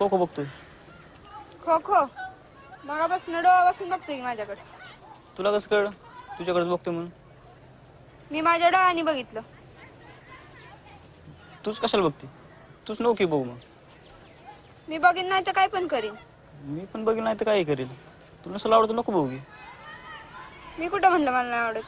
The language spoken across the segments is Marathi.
खो खो बघतोय. खो खो मगापासून डोळ्यापासून बघतोय की माझ्याकडे. तुला कसं कळलं तुझ्याकडेच बघतोय म्हणून? मी माझ्या डोळ्यांनी बघितलं. तूच कशाला बघते? तूच नको की बघू. मग मी बघीन नाही तर काय पण करीन. मी पण बघीन नाही तर काही करेल. तुला नसलं आवडतं नको बघू. मी कुठं म्हणलं मला नाही आवडत.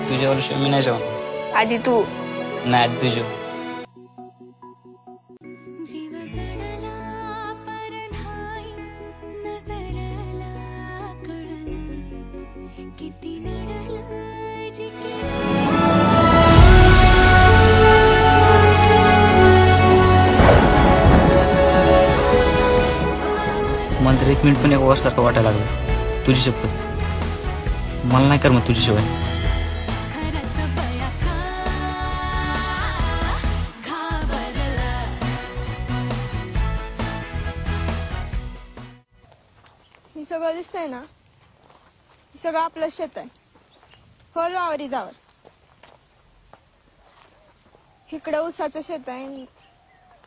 तुझ्यावर मी नाही जाऊन आधी तू. नाही आधी तुझ्या. मला तर 1 मिनिट पण 1 वर्षासारखं वाटायला लागलं. तुझी शपथ मला नाही कर मग तुझ्याशिवाय. हे सगळं दिसतंय ना, हे सगळं आपलं शेत आहे. खोल वावरी जावर. इकडं ऊसाचं शेत आहे,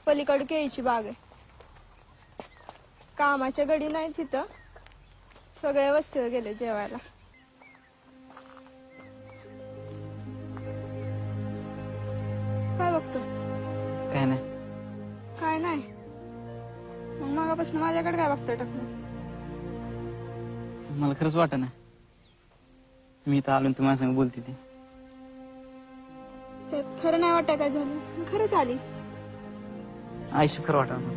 पलीकडे केळीची बाग आहे. कामाच्या गडी नाही तिथं. सगळे वस्तीवर गेले जेवायला. काय बघतो? काय नाही. काय नाही मग मागापासून माझ्याकडे काय बघतोय टाकलं? मला खरंच वाटत नाही. मी तर आलो तुम्हाला संग बोलते ती. त्यात खरं नाही वाटत. काय झालं? खरंच आली. आयुष्य खरं वाटत.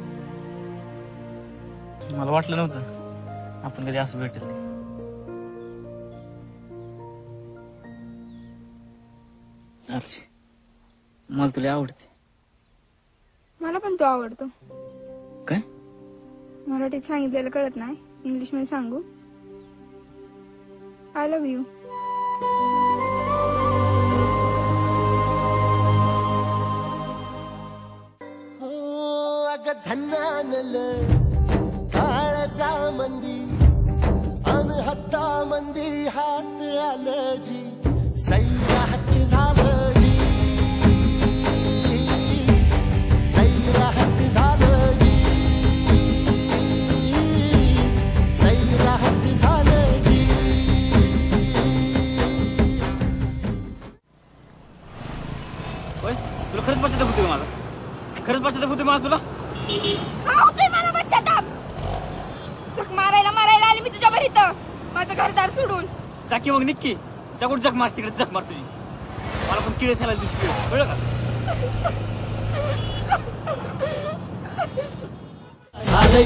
मला वाटलं नव्हतं आपण कधी असं भेटेल. अर्शी मला तुला आवडते. मला पण तो आवडतो. काय? मराठीत सांगितलेलं कळत नाही, इंग्लिश मध्ये सांगू? I love you. काळजा मंदी अन हत्ता मंदी हात आलं जी. सैरा हट झालं जी. सैरा हट झालं जी. सैरा हट झालं जी. होय तुला खरंच बचत होते मला? खरंच बचत होते मला तुला? मला बच्चा दाब. जग मारायला आली मी तुझ्या इथं, माझं घरदार सोडून. चाकी मग निक्की चाकूट जग मार तिकडे. जग मार तुझी. मला पण किडे झाला तुझी किडे. कळलं का? झालं